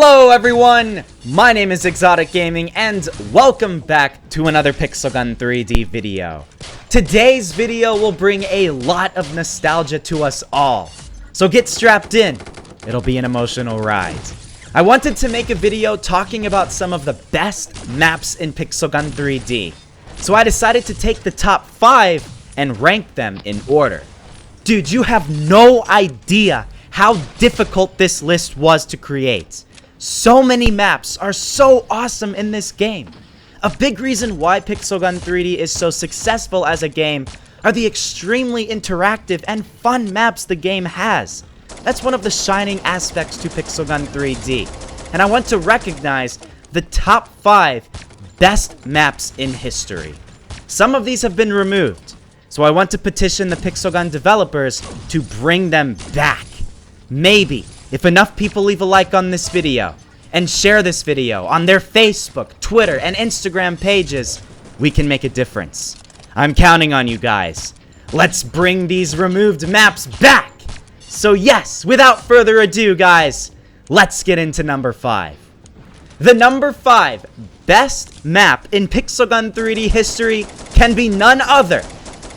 Hello everyone, my name is Exotic Gaming and welcome back to another Pixel Gun 3D video. Today's video will bring a lot of nostalgia to us all, so get strapped in, it'll be an emotional ride. I wanted to make a video talking about some of the best maps in Pixel Gun 3D, so I decided to take the top 5 and rank them in order. Dude, you have no idea how difficult this list was to create. So many maps are so awesome in this game. A big reason why Pixel Gun 3D is so successful as a game are the extremely interactive and fun maps the game has. That's one of the shining aspects to Pixel Gun 3D. And I want to recognize the top 5 best maps in history. Some of these have been removed, so I want to petition the Pixel Gun developers to bring them back. Maybe, if enough people leave a like on this video, and share this video on their Facebook, Twitter, and Instagram pages, we can make a difference. I'm counting on you guys. Let's bring these removed maps back! So yes, without further ado guys, let's get into number 5. The number 5 best map in Pixel Gun 3D history can be none other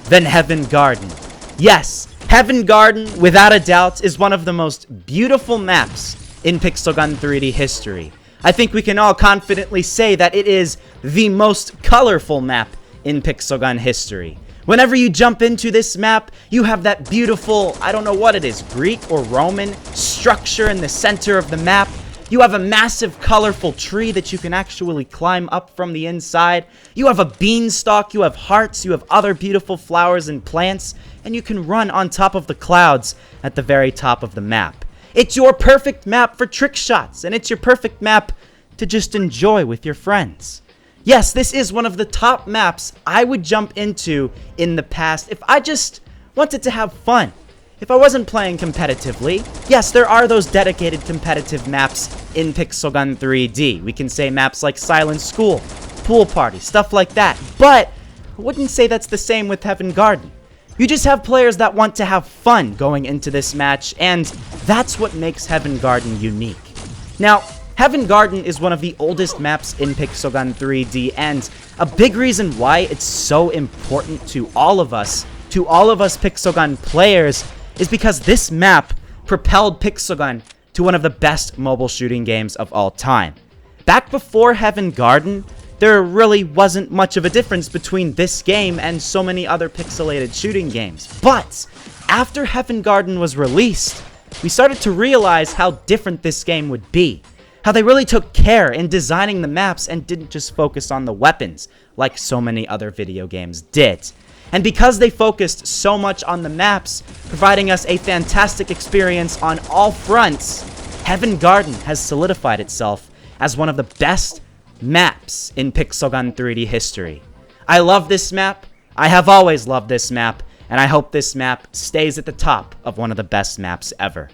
than Heaven Garden. Yes, Heaven Garden, without a doubt, is one of the most beautiful maps in Pixel Gun 3D history. I think we can all confidently say that it is the most colorful map in Pixel Gun history. Whenever you jump into this map, you have that beautiful, I don't know what it is, Greek or Roman structure in the center of the map. You have a massive colorful tree that you can actually climb up from the inside. You have a beanstalk, you have hearts, you have other beautiful flowers and plants, and you can run on top of the clouds at the very top of the map. It's your perfect map for trick shots, and it's your perfect map to just enjoy with your friends. Yes, this is one of the top maps I would jump into in the past if I just wanted to have fun. If I wasn't playing competitively, yes, there are those dedicated competitive maps in Pixel Gun 3D. We can say maps like Silent School, Pool Party, stuff like that. But I wouldn't say that's the same with Heaven Garden. You just have players that want to have fun going into this match, and that's what makes Heaven Garden unique. Now, Heaven Garden is one of the oldest maps in Pixel Gun 3D, and a big reason why it's so important to all of us Pixel Gun players, is because this map propelled Pixel Gun to one of the best mobile shooting games of all time. Back before Heaven Garden, there really wasn't much of a difference between this game and so many other pixelated shooting games. But after Heaven Garden was released, we started to realize how different this game would be. How they really took care in designing the maps and didn't just focus on the weapons like so many other video games did. And because they focused so much on the maps, providing us a fantastic experience on all fronts, Heaven Garden has solidified itself as one of the best maps in Pixel Gun 3D history. I love this map, I have always loved this map, and I hope this map stays at the top of one of the best maps ever.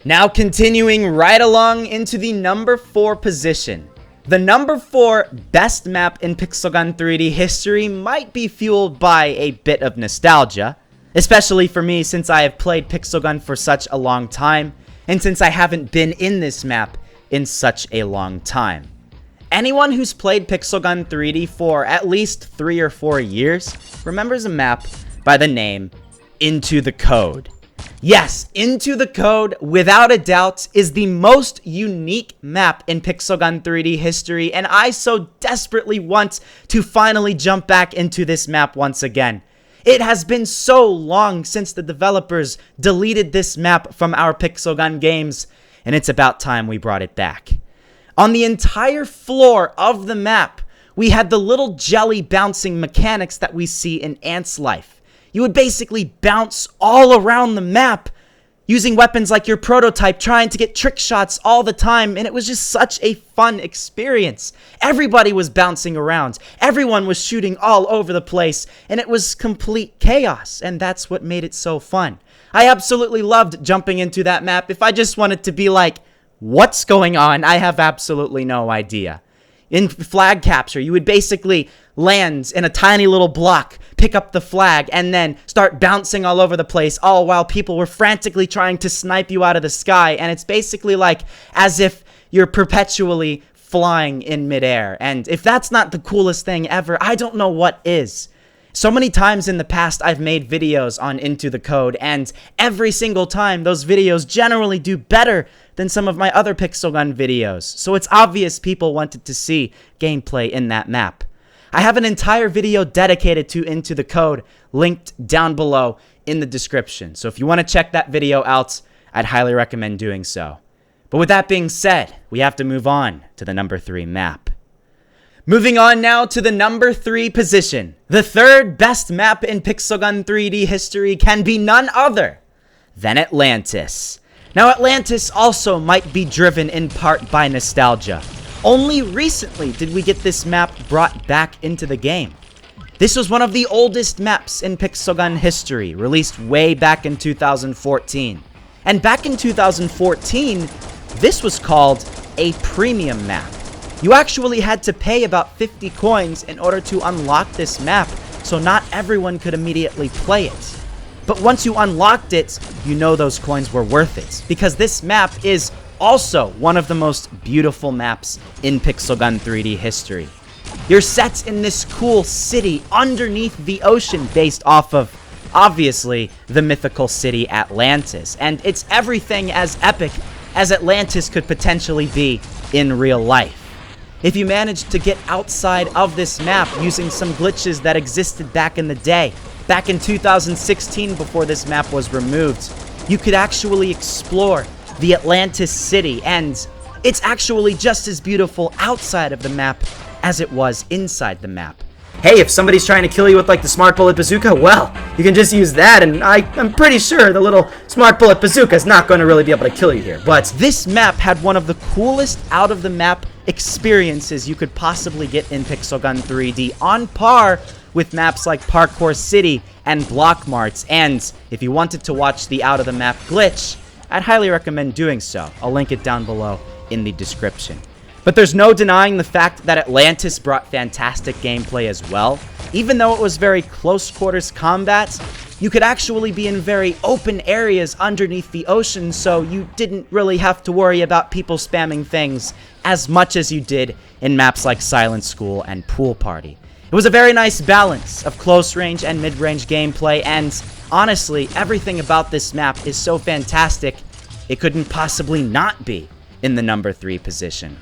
Now continuing right along into the number 4 position. The number 4 best map in Pixel Gun 3D history might be fueled by a bit of nostalgia, especially for me since I have played Pixel Gun for such a long time, and since I haven't been in this map in such a long time. Anyone who's played Pixel Gun 3D for at least 3 or 4 years remembers a map by the name Into the Code. Yes, Into the Code, without a doubt, is the most unique map in Pixel Gun 3D history, and I so desperately want to finally jump back into this map once again. It has been so long since the developers deleted this map from our Pixel Gun games, and it's about time we brought it back. On the entire floor of the map, we had the little jelly bouncing mechanics that we see in Ant's Life. You would basically bounce all around the map using weapons like your prototype, trying to get trick shots all the time, and it was just such a fun experience. Everybody was bouncing around, everyone was shooting all over the place, and it was complete chaos, and that's what made it so fun. I absolutely loved jumping into that map. If I just wanted to be like, what's going on? I have absolutely no idea. In flag capture, you would basically land in a tiny little block, pick up the flag, and then start bouncing all over the place, all while people were frantically trying to snipe you out of the sky. And it's basically like as if you're perpetually flying in midair. And if that's not the coolest thing ever, I don't know what is. So many times in the past, I've made videos on Into the Code, and every single time, those videos generally do better than some of my other pixel gun videos. So it's obvious people wanted to see gameplay in that map. I have an entire video dedicated to Into the Code linked down below in the description. So if you want to check that video out, I'd highly recommend doing so. But with that being said, we have to move on to the number 3 map. Moving on now to the number 3 position. The third best map in Pixel Gun 3D history can be none other than Atlantis. Now, Atlantis also might be driven in part by nostalgia. Only recently did we get this map brought back into the game. This was one of the oldest maps in Pixel Gun history, released way back in 2014. And back in 2014, this was called a premium map. You actually had to pay about 50 coins in order to unlock this map, so not everyone could immediately play it. But once you unlocked it, you know those coins were worth it, because this map is also one of the most beautiful maps in Pixel Gun 3D history. You're set in this cool city underneath the ocean based off of, obviously, the mythical city Atlantis, and it's everything as epic as Atlantis could potentially be in real life. If you managed to get outside of this map using some glitches that existed back in the day, back in 2016 before this map was removed, you could actually explore the Atlantis city, and it's actually just as beautiful outside of the map as it was inside the map. Hey, if somebody's trying to kill you with like the smart bullet bazooka, well, you can just use that, and I'm pretty sure the little smart bullet bazooka is not going to really be able to kill you here. But this map had one of the coolest out-of-the-map experiences you could possibly get in Pixel Gun 3D, on par with maps like Parkour City and Block Marts. And if you wanted to watch the out-of-the-map glitch, I'd highly recommend doing so. I'll link it down below in the description. But there's no denying the fact that Atlantis brought fantastic gameplay as well. Even though it was very close quarters combat, you could actually be in very open areas underneath the ocean, so you didn't really have to worry about people spamming things as much as you did in maps like Silent School and Pool Party. It was a very nice balance of close range and mid-range gameplay, and honestly, everything about this map is so fantastic, it couldn't possibly not be in the number 3 position.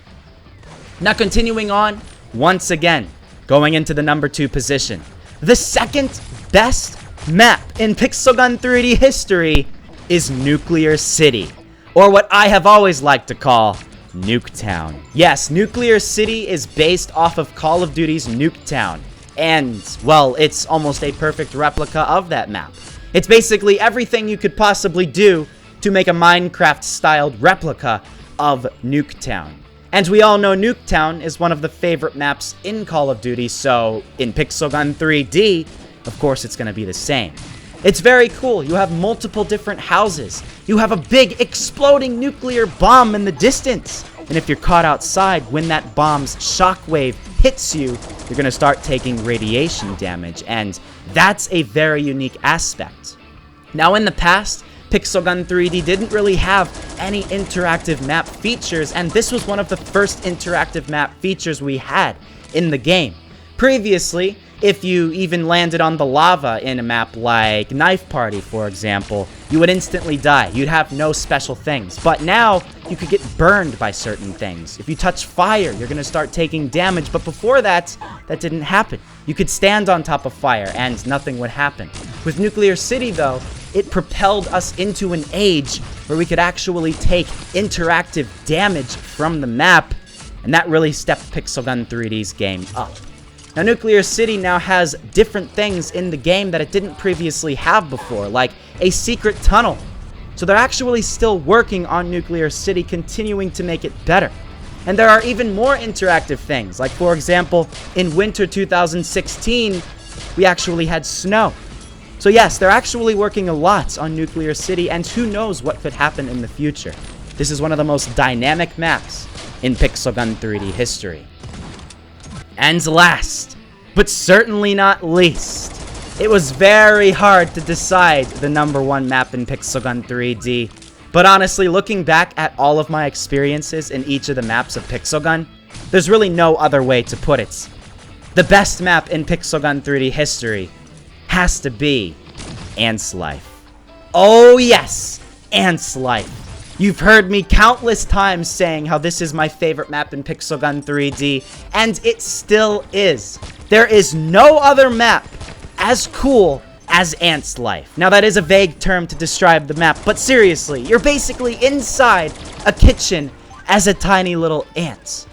Now continuing on, once again, going into the number 2 position. The second best map in Pixel Gun 3D history is Nuclear City, or what I have always liked to call Nuketown. Yes, Nuclear City is based off of Call of Duty's Nuketown, and, well, it's almost a perfect replica of that map. It's basically everything you could possibly do to make a Minecraft-styled replica of Nuketown. And we all know Nuketown is one of the favorite maps in Call of Duty, so in Pixel Gun 3D, of course it's going to be the same. It's very cool. You have multiple different houses. You have a big exploding nuclear bomb in the distance. And if you're caught outside, when that bomb's shockwave hits you, you're going to start taking radiation damage, and that's a very unique aspect. Now in the past, Pixel Gun 3D didn't really have any interactive map features, and this was one of the first interactive map features we had in the game. Previously, if you even landed on the lava in a map like Knife Party, for example, you would instantly die. You'd have no special things. But now, you could get burned by certain things. If you touch fire, you're going to start taking damage, but before that, that didn't happen. You could stand on top of fire, and nothing would happen. With Nuclear City, though, it propelled us into an age where we could actually take interactive damage from the map, and that really stepped Pixel Gun 3D's game up. Now, Nuclear City now has different things in the game that it didn't previously have before, like a secret tunnel. So they're actually still working on Nuclear City, continuing to make it better. And there are even more interactive things, like for example, in winter 2016, we actually had snow. So yes, they're actually working a lot on Nuclear City, and who knows what could happen in the future. This is one of the most dynamic maps in Pixel Gun 3D history. And last, but certainly not least, it was very hard to decide the number one map in Pixel Gun 3D. But honestly, looking back at all of my experiences in each of the maps of Pixel Gun, there's really no other way to put it. The best map in Pixel Gun 3D history has to be Ant's Life. Oh yes, Ant's Life. You've heard me countless times saying how this is my favorite map in Pixel Gun 3D, and it still is. There is no other map as cool as Ant's Life. Now that is a vague term to describe the map, but seriously, you're basically inside a kitchen as a tiny little ant.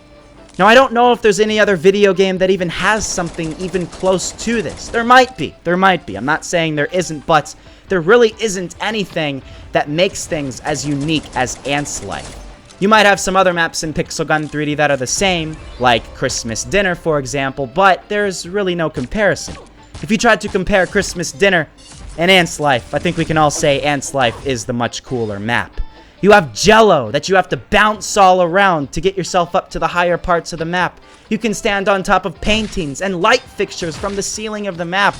Now I don't know if there's any other video game that even has something even close to this. There might be. I'm not saying there isn't, but there really isn't anything that makes things as unique as Ant's Life. You might have some other maps in Pixel Gun 3D that are the same, like Christmas Dinner for example, but there's really no comparison. If you tried to compare Christmas Dinner and Ant's Life, I think we can all say Ant's Life is the much cooler map. You have Jello that you have to bounce all around to get yourself up to the higher parts of the map. You can stand on top of paintings and light fixtures from the ceiling of the map.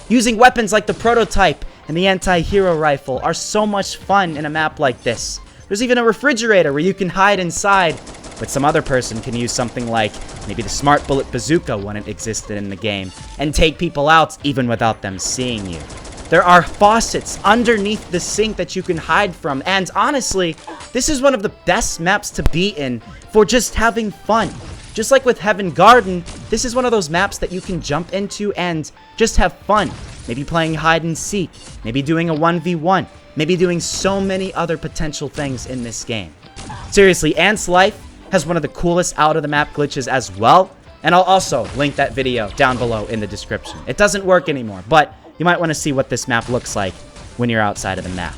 Using weapons like the prototype and the anti-hero rifle are so much fun in a map like this. There's even a refrigerator where you can hide inside, but some other person can use something like maybe the smart bullet bazooka when it existed in the game and take people out even without them seeing you. There are faucets underneath the sink that you can hide from, and honestly, this is one of the best maps to be in for just having fun. Just like with Heaven Garden, this is one of those maps that you can jump into and just have fun. Maybe playing hide and seek, maybe doing a 1v1, maybe doing so many other potential things in this game. Seriously, Ant's Life has one of the coolest out-of-the-map glitches as well, and I'll also link that video down below in the description. It doesn't work anymore, but you might want to see what this map looks like when you're outside of the map.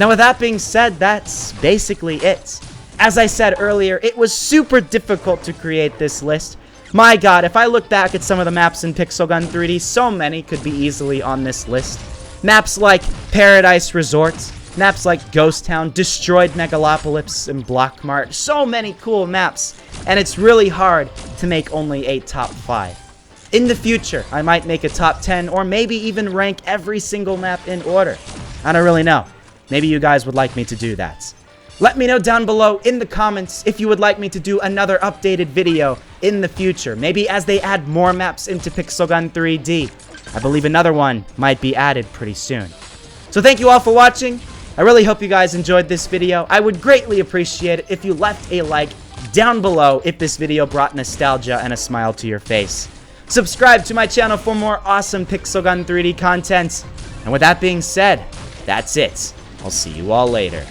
Now with that being said, that's basically it. As I said earlier, it was super difficult to create this list. My god, if I look back at some of the maps in Pixel Gun 3D, so many could be easily on this list. Maps like Paradise Resort, maps like Ghost Town, Destroyed Megalopolis, and Block Mart. So many cool maps, and it's really hard to make only a top 5. In the future, I might make a top 10 or maybe even rank every single map in order. I don't really know. Maybe you guys would like me to do that. Let me know down below in the comments if you would like me to do another updated video in the future. Maybe as they add more maps into Pixel Gun 3D. I believe another one might be added pretty soon. So thank you all for watching. I really hope you guys enjoyed this video. I would greatly appreciate it if you left a like down below if this video brought nostalgia and a smile to your face. Subscribe to my channel for more awesome Pixel Gun 3D content. And with that being said, that's it. I'll see you all later.